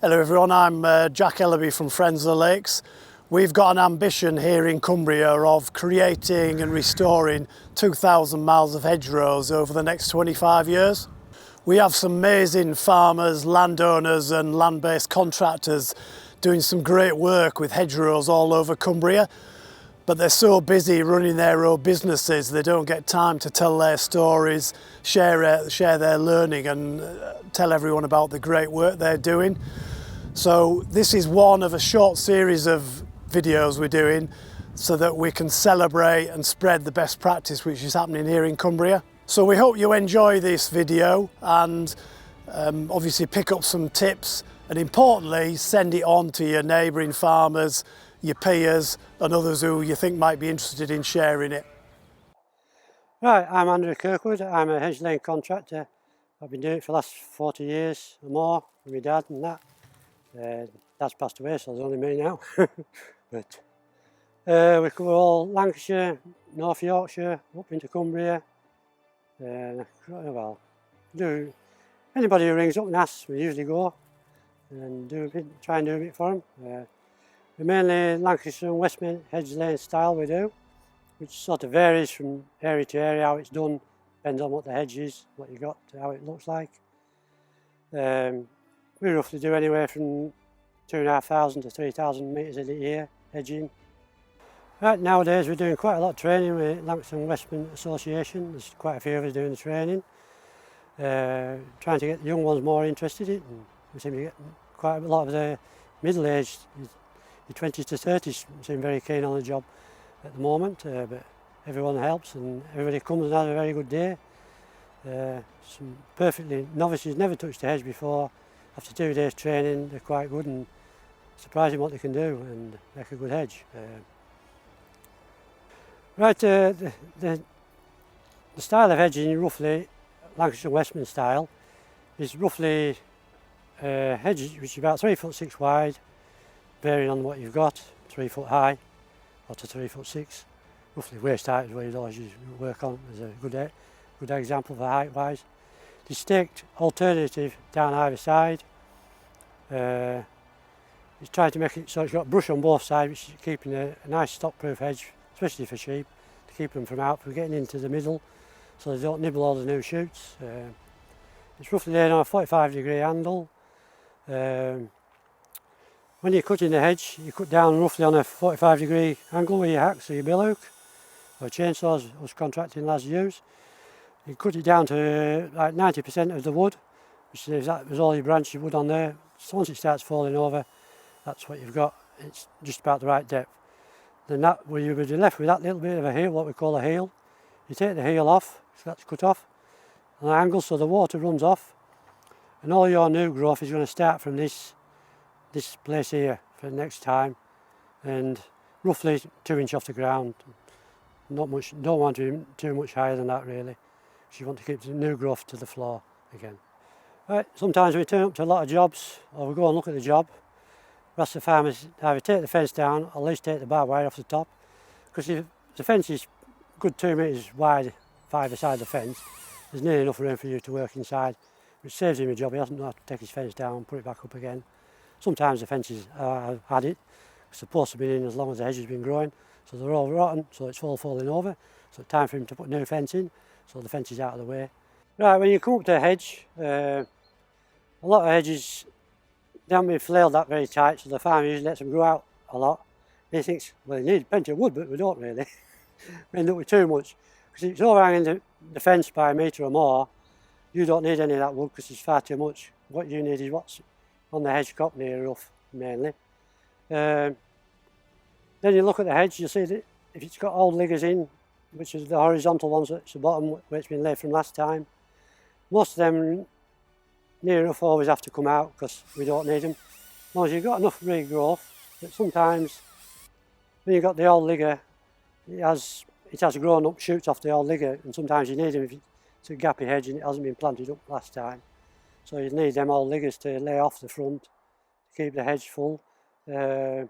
Hello everyone, I'm Jack Ellaby from Friends of the Lakes. We've got an ambition here in Cumbria of creating and restoring 2,000 miles of hedgerows over the next 25 years. We have some amazing farmers, landowners and land-based contractors doing some great work with hedgerows all over Cumbria, but they're so busy running their own businesses they don't get time to tell their stories, share their learning and tell everyone about the great work they're doing. So this is one of a short series of videos we're doing so that we can celebrate and spread the best practice which is happening here in Cumbria. So we hope you enjoy this video and obviously pick up some tips, and importantly send it on to your neighbouring farmers, your peers and others who you think might be interested in sharing it. Right, I'm Andrew Kirkwood. I'm a hedge laying contractor. I've been doing it for the last 40 years or more with my dad and that. Dad's passed away, so there's only me now. But we cover all Lancashire, North Yorkshire, up into Cumbria. Well, anybody who rings up and asks, we usually go and try and do a bit for them. We mainly Lancashire and Westmorland hedge laying style we do, which sort of varies from area to area how it's done, depends on what the hedge is, what you got, how it looks like. We roughly do anywhere from 2,500 to 3,000 metres in a year hedging. Right, nowadays we're doing quite a lot of training with Lancashire and Westmorland Association. There's quite a few of us doing the training. Trying to get the young ones more interested in it, and we seem to get quite a lot of the middle-aged, the 20s to 30s seem very keen on the job at the moment, but everyone helps and everybody comes and has a very good day. Some perfectly novices, never touched a hedge before. After 2 days training they're quite good and surprising what they can do and make a good hedge. Right, the style of hedging, roughly Lancashire and Westmorland style, is roughly hedges which is about 3'6" wide, varying on what you've got, 3 foot high or to 3'6". Roughly waist height is what you'd always work on as a good example for height wise. The staked alternative down either side. He's trying to make it so it's got brush on both sides, which is keeping a nice stock-proof hedge, especially for sheep, to keep them from getting into the middle, so they don't nibble all the new shoots. It's roughly laid on a 45-degree angle. When you're cutting the hedge, you cut down roughly on a 45-degree angle with your axe or your bill hook, or chainsaws us contracting lads use. You cut it down to like 90% of the wood, which is that was all your branch wood on there. So once it starts falling over, that's what you've got. It's just about the right depth. Then you'll be left with that little bit of a heel, what we call a heel. You take the heel off, so that's cut off, on an angle so the water runs off, and all your new growth is going to start from this place here for the next time, and roughly 2 inches off the ground. Not much. Don't want to be too much higher than that really. You want to keep the new growth to the floor again. Right, sometimes we turn up to a lot of jobs, or we go and look at the job. We ask the farmers either take the fence down or at least take the barbed wire off the top, because if the fence is good 2 metres wide for either side of the fence, there's nearly enough room for you to work inside, which saves him a job. He doesn't have to take his fence down and put it back up again. Sometimes the fences have had it, it's supposed to be in as long as the hedge has been growing, so they're all rotten, so it's all falling over, so it's time for him to put new fence in, so the fence is out of the way. Right, when you come up to a hedge, a lot of hedges they haven't been flailed that very tight, so the farmer usually lets them grow out a lot. He thinks, well, they need plenty of wood, but we don't really. We end up with too much. Because if it's overhanging the fence by a metre or more, you don't need any of that wood because it's far too much. What you need is what's on the hedge crop near the roof, mainly. Then you look at the hedge, you see that if it's got old liggers in, which is the horizontal ones at the bottom where it's been laid from last time, most of them near enough always have to come out because we don't need them. As long as you've got enough regrowth, but sometimes when you've got the old ligger, it has grown up shoots off the old ligger, and sometimes you need them if it's a gappy hedge and it hasn't been planted up last time. So you need them old liggers to lay off the front to keep the hedge full. Get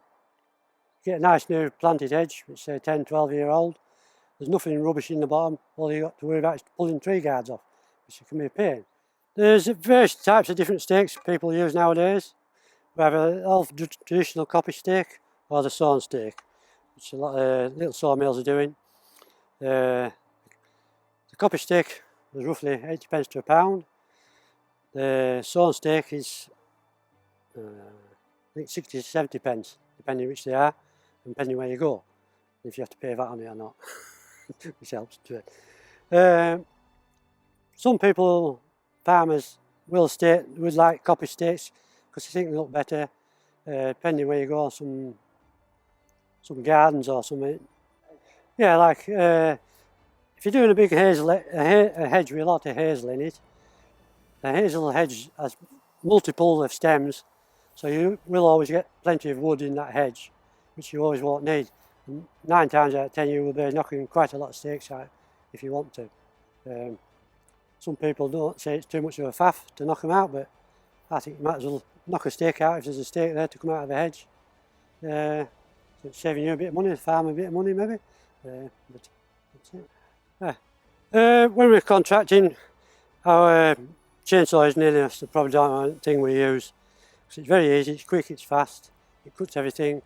a nice new planted hedge, which is say 10-12 year old. There's nothing rubbish in the bottom, all you've got to worry about is pulling tree guards off, which can be a pain. There's various types of different stakes people use nowadays. We have an old traditional copy stake or the sawn stake, which a lot of little sawmills are doing. The copy stake is roughly 80 pence to a pound. The sawn stake is I think 60 to 70 pence, depending which they are, and depending where you go, if you have to pay VAT on it or not, which helps to it. Some people, farmers, will would like copy stakes because they think they look better, depending where you go. Some gardens or something. Yeah, like if you're doing a big hedge with a lot of hazel in it, the hazel hedge has multiple of stems, so you will always get plenty of wood in that hedge, which you always won't need. And 9 times out of 10 you will be knocking quite a lot of stakes out if you want to. Some people don't say it's too much of a faff to knock them out, but I think you might as well knock a stake out if there's a stake there to come out of a hedge. So it's saving you a bit of money, the farmer a bit of money maybe. But that's it. When we're contracting, our chainsaw is nearly the predominant thing we use. So it's very easy, it's quick, it's fast, it cuts everything,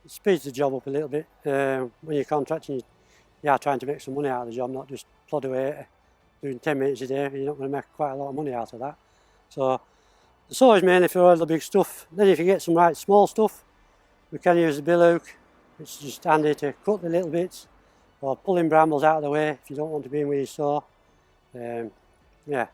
it speeds the job up a little bit. When you're contracting, you are trying to make some money out of the job, not just plod away doing 10 minutes a day. You're not going to make quite a lot of money out of that. So the saw is mainly for all the big stuff. Then if you get some right small stuff, we can use the bill hook. It's just handy to cut the little bits or pulling brambles out of the way if you don't want to be in with your saw. Yeah.